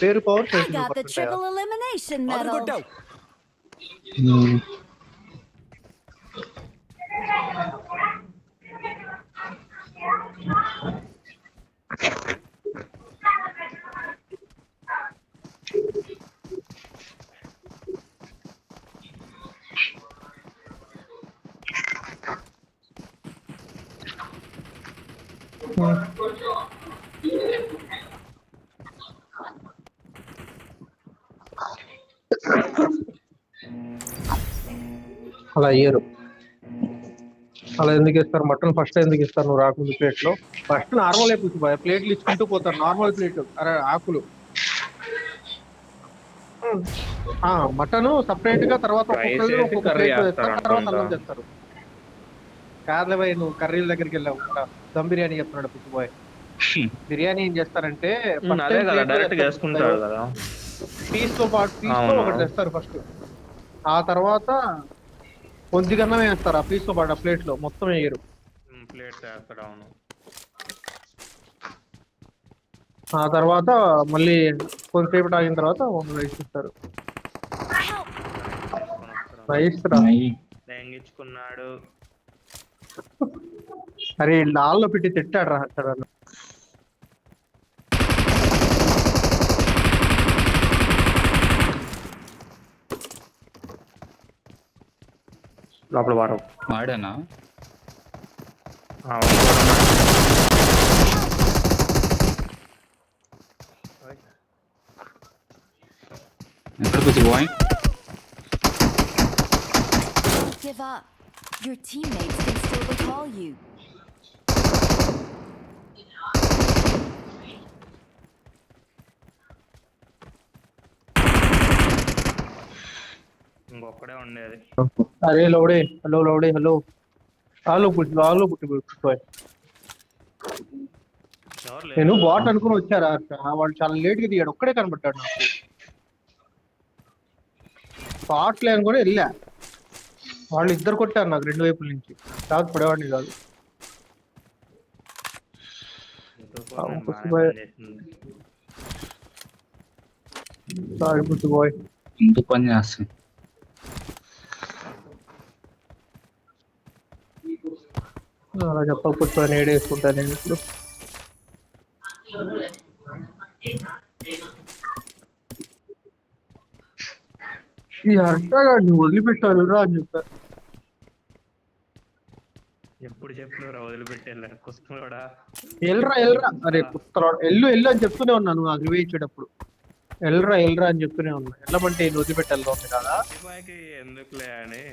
పేరు power I got the triple elimination medal. అలా ఇయ్యరు. అలా ఎందుకు ఇస్తారు? మటన్ ఫస్ట్ ఎందుకు ఇస్తారు నువ్వు రాకుండా ప్లేట్ లో? ఫస్ట్ నార్మల్ అయిపోతుంది బాయ్, ప్లేట్లు ఇచ్చుకుంటూ పోతారు. నార్మల్ ప్లేట్ అరే ఆకులు మటన్ సపరేట్ గా, తర్వాత ఒక్కొక్క ప్లేట్ వేస్తారు, తర్వాత అన్నం చేస్తారు. కాదులే బాయ్, నువ్వు కర్రీల దగ్గరికి వెళ్ళావు. దమ్ బిర్యానీ చెప్తున్నాడు పుచ్చు బాయ్. బిర్యానీ ఏం చేస్తారంటే పీస్ తో పాటు ఒకటి తెస్తారు ఫస్ట్, ఆ తర్వాత కొద్దిగన్నం వేస్తారు ఆ పీస్ తో పాటు. ఆ ప్లేట్ లో మొత్తం వేయరు, ఆ తర్వాత మళ్ళీ కొంతసేపు ఆగిన తర్వాత రైస్ ఇస్తారు. రైస్ తెంగించుకున్నాడు. అరే లాల్లో పెట్టి తిట్టాడు రా అక్కడ. లోపల వాడేనా? ఎక్కడికి పోయి? Give up. Your teammates can still recall you. ఇంకొక్కడే ఉండేది. అరే లౌడే, హలో లౌడే, హలో ఆలో పుట్టి నేను బాట్ అనుకుని వచ్చారా? వాళ్ళు చాలా లేట్ గా దిగాడు, ఒక్కడే కనబడ్డాడు నాకు. బాట్ లేని కూడా వెళ్ళా, వాళ్ళు ఇద్దరు కొట్టారు నాకు రెండు వైపుల నుంచి, కాదు పడేవాడిని కాదు. సారీ పుచ్చు బాయ్. ఇంత పని చేస్తాను. అలా చెప్పకపోతే నేడే వేసుకుంటాను నేను ఇప్పుడు. ఈ అర్థగాడిని వదిలిపెట్టారు రా అని చెప్పారు. ఎప్పుడు చెప్పినరా వదిలిపెట్టేళ్ళ కుస్తలోడా? ఎల్రా అరే కుస్తలోడా, ఎల్లు అని చెప్తూనే ఉన్నాను నాకు రివే ఇచ్చేటప్పుడు. ఎల్రా అని చెప్తూనే ఉన్నా. ఎల్లమంటే వదిలిపెట్టాలి ఉంది కదా, ఎందుకులే అని.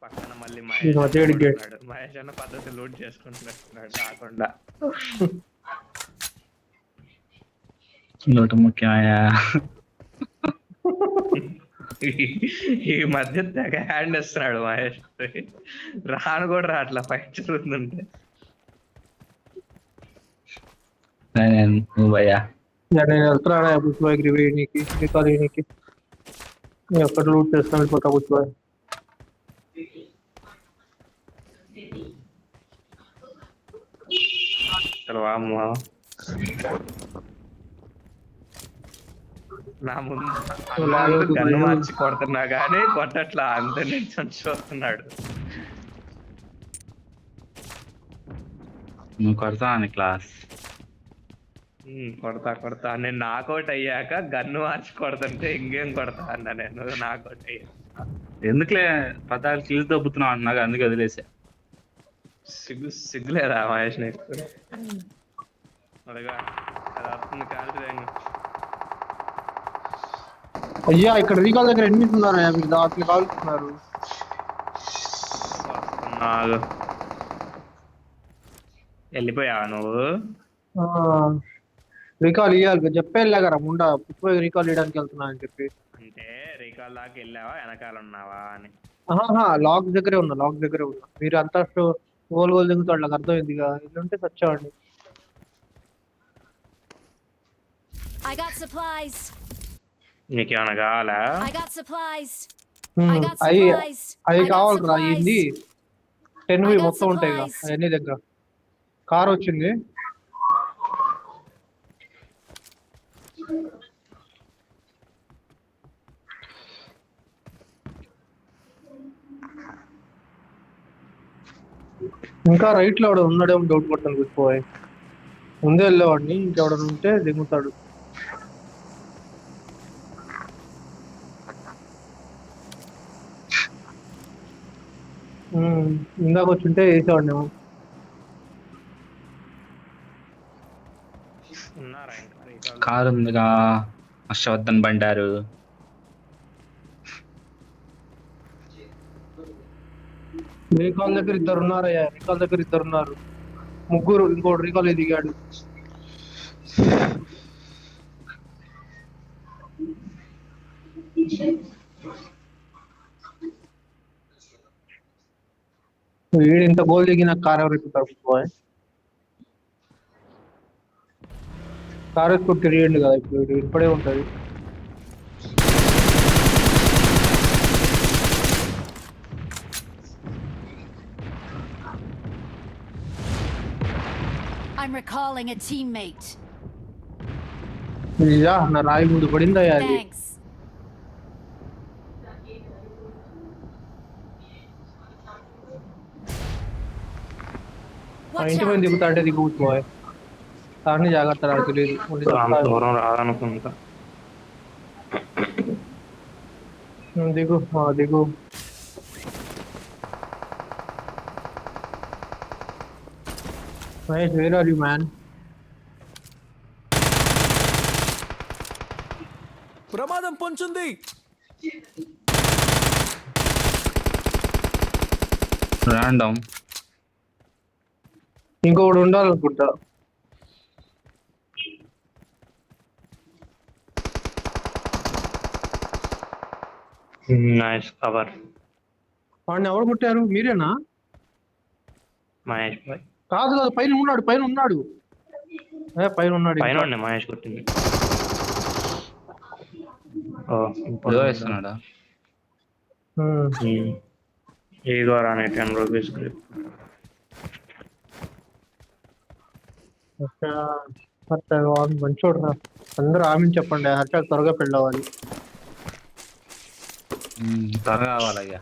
పక్కన మళ్ళీ మహేష్ అన్న పద్ధతి లోడ్ చేసుకుంటున్నాడు రాకుండా. లోటు ముఖ్యమయ్యా. ఈ మధ్య తెగ హ్యాండ్ ఇస్తున్నాడు మహేష్. రాను కూడా రాట్లా ఫైట్ జరుగుతుంటే. భయ్యా నేను వెళ్తున్నా పుష్పాకి రివేనికి రికార్డీకి. నేను ఎక్కడ లూట్ చేస్తాను వెళ్ళిపోతా పుష్పా. నా ముందు గన్ను మార్చి కొడుతున్నా కానీ కొట్టట్లా, అంత నుంచి చూస్తున్నాడు. నువ్వు కొడతా అని క్లాస్ కొడతా నేను నాకౌట్ అయ్యాక గన్ను మార్చి కొడుతుంటే ఇంకేం కొడతా అన్నా నేను. నాకౌట్ అయ్యాక ఎందుకులే 14 కిల్స్ దొబ్బుతున్నావు అన్నాగా, అందుకే వదిలేసా. సిగ్గులేదా మహేష్ నీకు? అడగా అది వస్తుంది కాల్చి. అయ్యా ఇక్కడ రీకాల్ దగ్గర ఎనిమిది ఉన్నారు, మీకు దాంట్లో కాల్చుతున్నారు. వెళ్ళిపోయావా నువ్వు? రీకాల్ ఇవ్వాలి చెప్పేళ్ళగారా ముండా పుష్ప రీకాల్ ఇవ్వడానికి వెళ్తున్నా అని చెప్పి. అంటే రీకాల్ దాకా వెళ్ళావా వెనకాల ఉన్నావా అని? లాక్ దగ్గరే ఉన్నా. మీరు అంతా గోల్ దిగుతాడు, నాకు అర్థమైంది. ఇల్లుంటే చచ్చావండి. నీకేమైనా కావాలా? అవి కావాలరా. ఏంది 10 I got మొత్తం ఉంటాయి ఇక supplies. అవన్నీ దగ్గర. కార్ వచ్చింది. ఇంకా రైట్ లో ఎవడ ఉన్నాడేమో డౌట్ పడతాను కూర్చోయి. ముందే వెళ్ళేవాడిని, ఇంకెవడన్నా ఉంటే దిగుతాడు. ఇందాక వచ్చింటే వేసేవాడినేమో. ఉన్నారా ఇంకా recall? కారు ఉందిగా, హర్షవర్ధన్ బండారు. రీకాల్ దగ్గర 2 ఉన్నారయ్యా, రీకాల్ దగ్గర 2 ఉన్నారు. ముగ్గురు, ఇంకోటి రీకాల్ దిగాడు. వీడు ఇంత గోల్ దిగిన కార్ ఎవరు ఎక్కుతారు బాయ్? కార్ ఎక్కువ తిరిగిండు కదా ఇప్పుడు, వీడు ఇప్పుడే ఉంటది. I'm recalling a teammate. Yeah, నా రాయి ముందు పడిందయ్యా అది. Thanks. ఆ Watch ఇంటి పైన out. దిగుతా అంటే దిగువచ్చు బాయ్. కానీ జాగ్రత్త, నాకు తెలియదు. అంత దూరం రాదనుకుంటా. దిగు, దిగు. Mahesh, where are you man? ప్రమాదం పొంచుంది. రాండమ్. ఇంకొకడు ఉండాలనుకుంటా. Nice cover. వాడిని ఎవరు కొట్టారు? మీరేనా? మహేష్ బాయ్ కాదు కాదు, పైన ఉన్నాడు, పైన ఉన్నాడు. పైన ఉన్నాడు. పైన ఉండే మహేష్ కొట్టింది. ఏదో వేస్తున్నాడా? ఈగో రాని 10 రూపీస్. మంచోడు రా. అందరూ ఆమెను చెప్పండి, హర్ష త్వరగా పెళ్ళవాలి. త్వరగా కావాలయ్యా.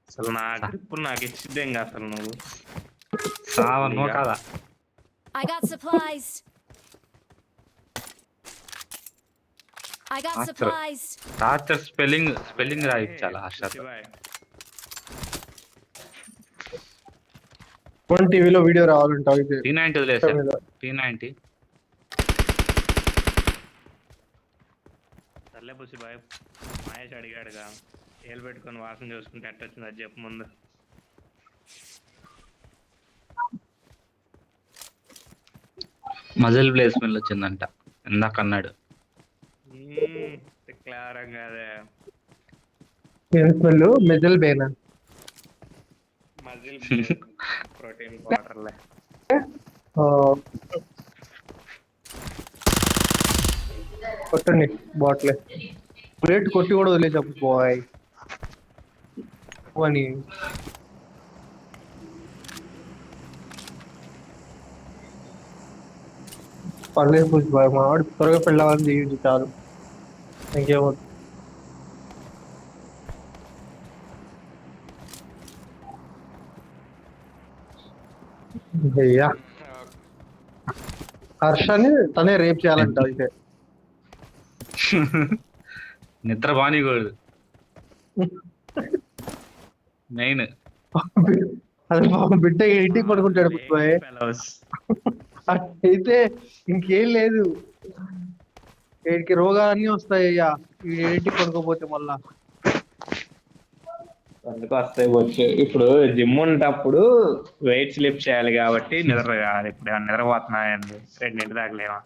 అసలు నా గ్రిప్ నాకు ఇచ్చిద్దేం కాదు అసలు నువ్వు. సావను కదా. I got supplies. I got Master. supplies. Torture spelling రాయించాలా హర్షత్? వన్ టీవీలో వీడియో రావాలంటావు ఇది. T90 వదిలేసా. T90 సర్లే పుసి బాయ్. మహేష్ అడిగాడుగా, ఏలు పెట్టుకొని వాసన చూసుకుంటే ఎట్టొచ్చింది అది చెప్పు ముందు. మజిల్ ప్లేస్మెంట్ వచ్చిందంట ఇందాక అన్నాడు. క్లారంగా అదే స్మెల్ మెజల్ బేనా మజిల్ ప్రోటీన్ పౌడర్లే. కొట్టండి బాట్లే. ప్లేట్ కొట్టి కూడా వదిలేసాపు బాయ్ అని. పర్లేదు పూజ బాయ్, మా వాడు త్వరగా పెళ్ళాలని చేయండి చాలు, ఇంకేమో. అయ్యా, హర్షని తనే రేప్ చేయాలంట అయితే. నిద్ర బానికూడదు మెయిన్. అది పాపం బిడ్డ ఇంటికి పడుకుంటాడు బాయ్. అయితే ఇంకేం లేదు, వీడికి రోగాలన్నీ వస్తాయి అయ్యా ఇంటికి పడుకోపోతే. మళ్ళా అందుకు వస్తాయి వచ్చు. ఇప్పుడు జిమ్ ఉన్నప్పుడు వెయిట్ స్లిప్ చేయాలి కాబట్టి నిద్ర కాదు. ఇప్పుడు ఏమన్నా నిద్రపోతున్నాయండి 2 దాకా లేవా?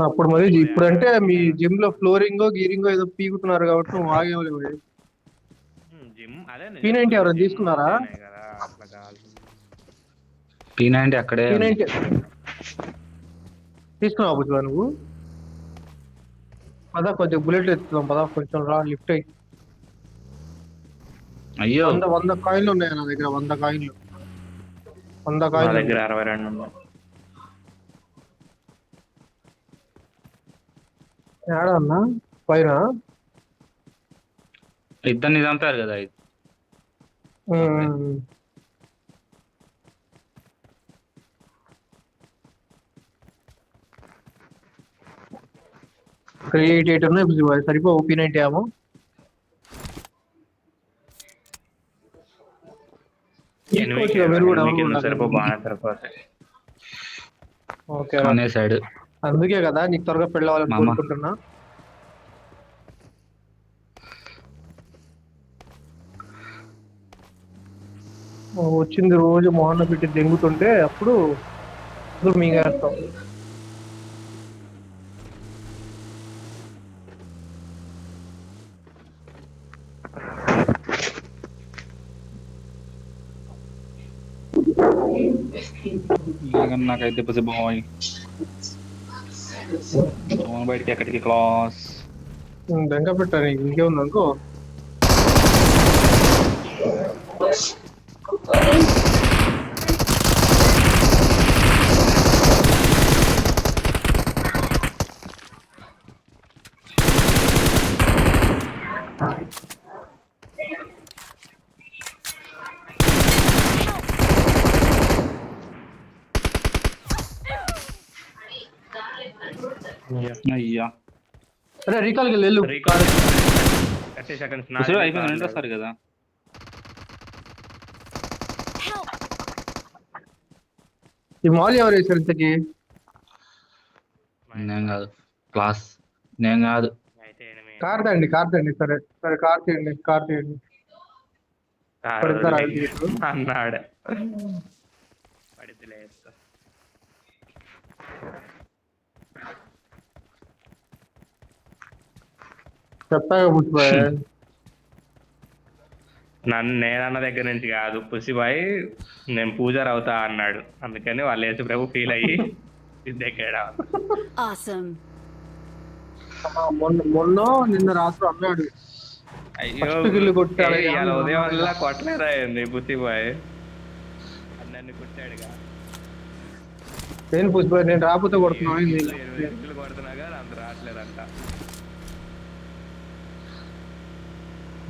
అప్పుడు మరి ఇప్పుడు అంటే మీ జిమ్ లో ఫ్లోరింగ్ గీరింగ్ ఏదో పీకుతున్నారు కాబట్టి నువ్వు ఆగేవలేవు. జిమ్ అదే P90 ఎవరైనా తీసుకున్నారా? కదా అట్లా కాదు. P90 అక్కడే P90 తీసుకున్నావు బుజ్జా నువ్వు? పదా కొంచెం బుల్లెట్ ఎత్తుదాం, పదా కొంచెం రా లిఫ్ట్ అయ్యి. అయ్యో 100 కాయిన్లు ఉన్నాయి నా దగ్గర, 100 కాయిన్లు. 100 మా కాయిన్లు దగ్గర 62 ఉన్నాయి. ఏడా అన్నా పైన? ఇద్దరిని చంపారు కదా ఇది. క్రియేట్ ఉన్నాయి సరిపో. ఓపీ90 ఏమో. ఎనిమిదికి మీరు కూడా ఎనిమిది కింద సరిపో బాగానే సరిపోతాయి. ఓకే అనే సైడ్ అందుకే కదా నీకు త్వరగా పెళ్ళవాలని మామ. కోరుకుంటున్నా. వచ్చింది రోజు మొహన్న పెట్టి దెంగుతుంటే అప్పుడు మీగేస్తాం. నాకైతే పసి బాయ్ బయటికి ఎక్కడికి క్లాస్ దెంగ పెట్టాను ఇంకేముంది అనుకో. అయ్యా అరే రీకాల్కి వెళ్ళు. 30 seconds అయిపోయింది రెండు వస్తారు కదా. Help! ఈ మాల్ ఎవరు వేసారు ఇంతకి? నేను కాదు క్లాస్, నేను కాదు. అయితే కార్ తండి. సరే కార్ తీయండి. పడతారా అన్నాడు పడిద్దిలే. చెప్తాగా పుచ్చిపోయా. నేనన్న దగ్గర నుంచి కాదు, పుసిబాయ్ నేను పూజారి అవుతా అన్నాడు. అందుకని వాళ్ళు యేసు ప్రభు ఫీల్ అయ్యి దగ్గర. Awesome. మొన్న నిన్న రాత్రి అన్నాడు. అయ్యో First kill కొట్టాడు. ఇవాళ ఉదయం వల్ల కొట్టలేదా ఏంది పుసిబాయ్? నన్ను కొట్టాడుగా. నేను పుచ్చిపోయా, నేను రాకపోతే కొడుతున్నావు. 20 కిల్లు కొడుతున్నాగా అంత రావట్లేదంట.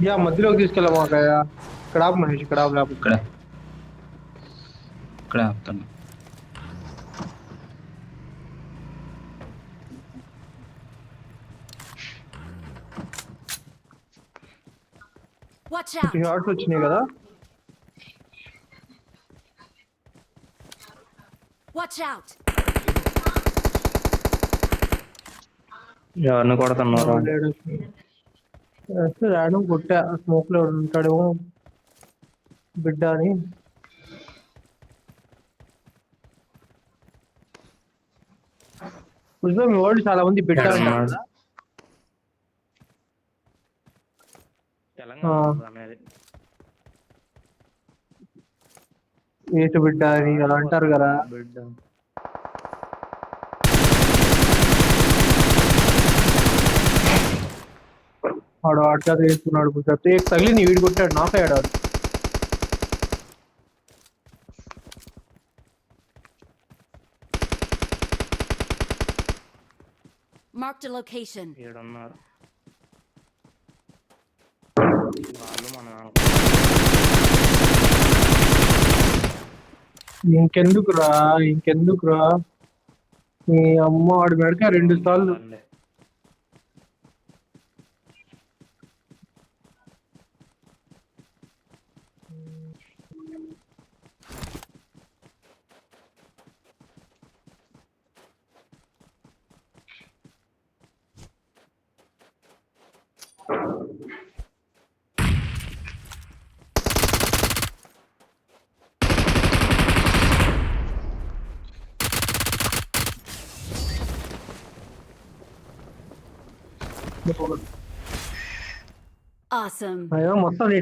యా మధ్యలోకి తీసుకెళ్ళమాకయ్యా. ఇక్కడ ఆపు మహేష్, ఇక్కడ ఆపు లేకపోతే. ఇక్కడ ఆపుతున్నా. Watch out! షార్ట్స్ వచ్చినాయి కదా. Watch out! ఎవరిని కొడుతున్నారు? రాయడం కొట్టా, స్మోక్ లో ఉంటాడేమో బిడ్డ అని. పుష్ప మీ వాళ్ళు చాలా మంది బిడ్డ అన్నారు కదా. తెలంగాణ అనేది ఏసు బిడ్డ అని అలా అంటారు కదా. వాడు అట్లా వేసుకున్నాడు. పుష్ప తగిలింది, వీడు కొట్టాడు, నాక్ అయ్యాడు వాడు. Marked a location. ఏడున్నారు వాళ్ళు. మనం ఇంకెందుకురా మీ అమ్మ వాడి మెడక 2 సార్లు. Awesome. అయ్యో మొత్తం నీ